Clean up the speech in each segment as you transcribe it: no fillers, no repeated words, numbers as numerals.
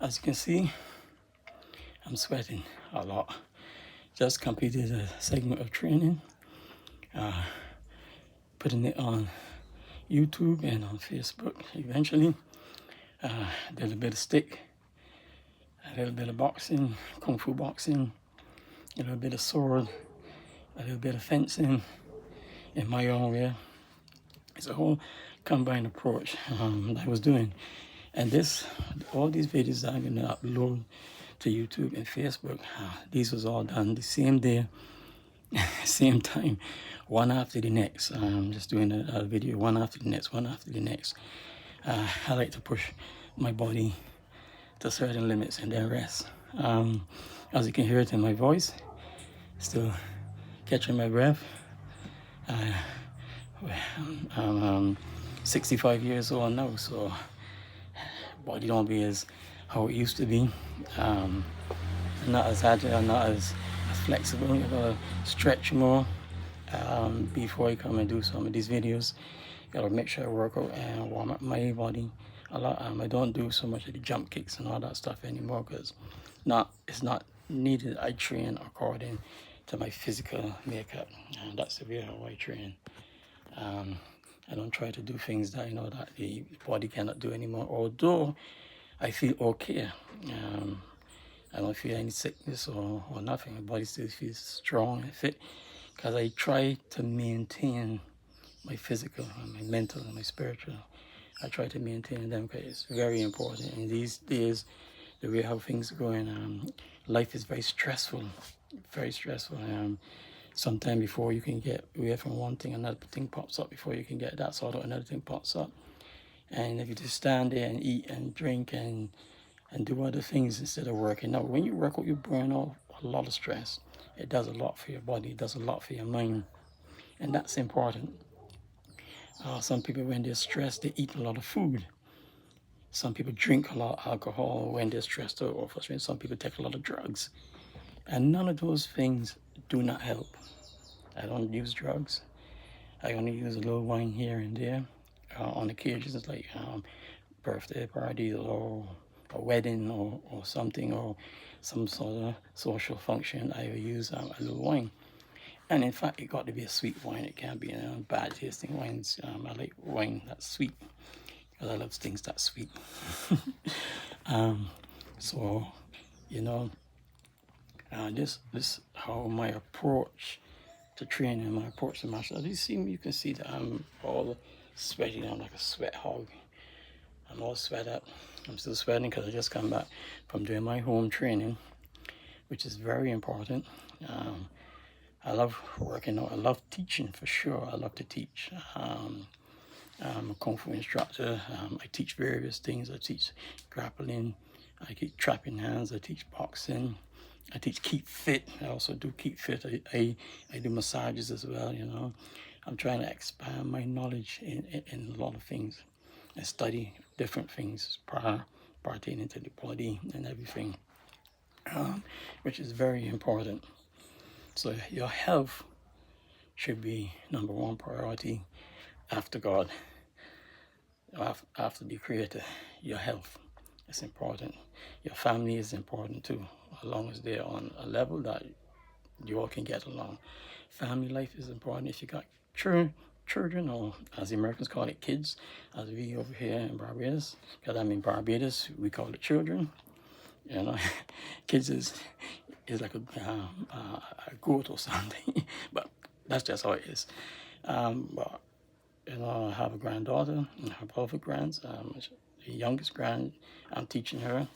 As you can see, I'm sweating a lot. Just completed a segment of training, putting it on YouTube and on Facebook eventually. Did a bit of stick, a little bit of boxing, kung fu boxing, a little bit of sword, a little bit of fencing in my own way. It's a whole combined approach that I was doing. And all these videos that I'm going to upload to YouTube and Facebook, these was all done the same day, same time, one after the next. Just doing a video one after the next, one after the next. I like to push my body to certain limits and then rest. As you can hear it in my voice, still catching my breath. I'm 65 years old now, so body don't be as how it used to be. Not as agile, not as flexible. You gotta stretch more before I come and do some of these videos. Gotta make sure I work out and warm up my body a lot. I don't do so much of the jump kicks and all that stuff anymore because it's not needed. I train according to my physical makeup, and that's the way how I train. I don't try to do things that I know that the body cannot do anymore, although I feel okay. I don't feel any sickness or nothing. My body still feels strong and fit because I try to maintain my physical and my mental and my spiritual. I try to maintain them because it's very important. In these days, the way how things are going, life is very stressful, very stressful. Sometime before you can get away from one thing, another thing pops up. Before you can get that sorted, another thing pops up. And if you just stand there and eat and drink and do other things instead of working out, when you work out, you burn off a lot of stress. It does a lot for your body. It does a lot for your mind. And that's important. Some people, when they're stressed, they eat a lot of food. Some people drink a lot of alcohol when they're stressed out or frustrated. Some people take a lot of drugs. And none of those things do not help. I don't use drugs. I only use a little wine here and there on occasions like birthday parties or a wedding or something or some sort of social function. I will use a little wine. And in fact, it got to be a sweet wine. It can't be bad tasting wines. I like wine that's sweet because I love things that's sweet. So, you know, this how my approach to training, my approach to martial arts. You can see that I'm all sweating. I'm like a sweat hog. I'm all sweat up. I'm still sweating because I just come back from doing my home training, which is very important. I love working out. I love teaching for sure. I love to teach. I'm a Kung Fu instructor. I teach various things. I teach grappling. I teach trapping hands. I teach boxing. I teach keep fit. I also do keep fit. I do massages as well, you know. I'm trying to expand my knowledge in a lot of things. I study different things pertaining to the body and everything, which is very important. So your health should be number one priority after God, after the Creator. Your health is important. Your family is important too, as long as they're on a level that you all can get along. Family life is important. If you got children, or as the Americans call it, kids, as we over here in Barbados, because I'm in Barbados, we call it children. You know, kids is like a goat or something, but that's just how it is. But you know, I have a granddaughter, and I have other grands. The youngest grand, I'm teaching her.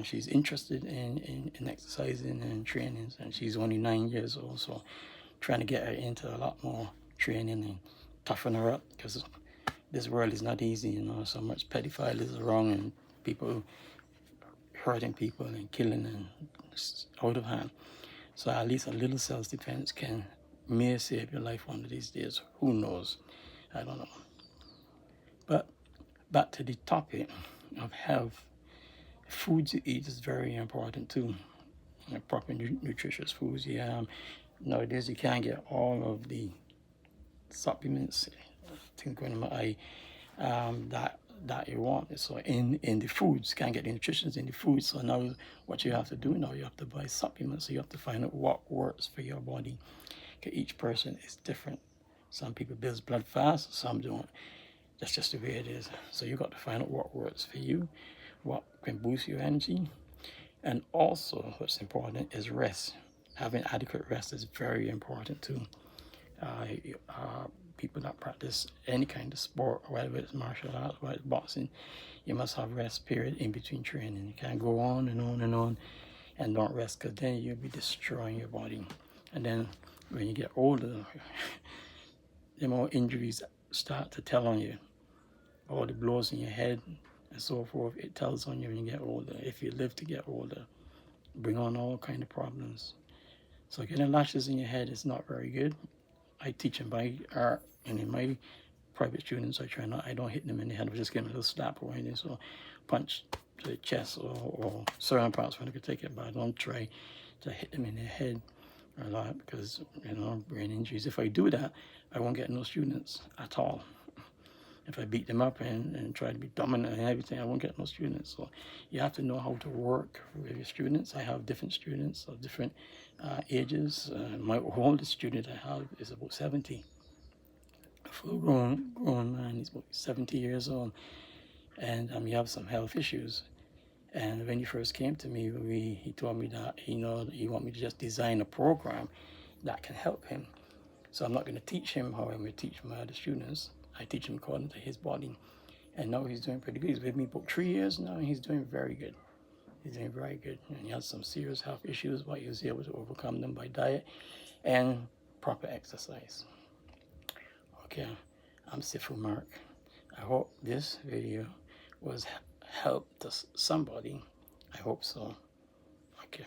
She's interested in exercising and training, and she's only 9 years old, so trying to get her into a lot more training and toughen her up, because this world is not easy, you know. So much pedophilia is wrong, and people hurting people and killing and out of hand. So at least a little self-defense may save your life one of these days. Who knows? I don't know. But back to the topic of health. Foods you eat is very important too. Proper nutritious foods. Yeah. Nowadays you can't get all of the supplements, things going in my eye, that that you want. So in the foods, can't get the nutrition in the food. So now what you have to do now, you have to buy supplements. So you have to find out what works for your body. Okay, each person is different. Some people build blood fast, some don't. That's just the way it is. So you got to find out what works for you, what can boost your energy. And also what's important is rest. Having adequate rest is very important too. People that practice any kind of sport, whether it's martial arts, whether it's boxing, you must have rest period in between training. You can't go on and on and on and don't rest, because then you'll be destroying your body. And then when you get older, the more injuries start to tell on you. All the blows in your head and so forth, it tells on you when you get older. If you live to get older, bring on all kind of problems. So getting lashes in your head is not very good. I teach them by art, and in my private students, I don't hit them in the head. I just give them a little slap or anything. So punch to the chest or certain parts when I could take it, but I don't try to hit them in the head a lot, because brain injuries. If I do that, I won't get no students at all. If I beat them up and try to be dominant and everything, I won't get no students. So you have to know how to work with your students. I have different students of different ages. My oldest student I have is about 70. A full grown man, he's about 70 years old. And he has some health issues. And when he first came to me, he told me that he want me to just design a program that can help him. So I'm not going to teach him how I'm going to teach my other students. I teach him according to his body. And now he's doing pretty good. He's with me about 3 years now, and he's doing very good. He's doing very good. And he has some serious health issues, but he was able to overcome them by diet and proper exercise. Okay, I'm Sifu Mark. I hope this video was help to somebody. I hope so. Okay.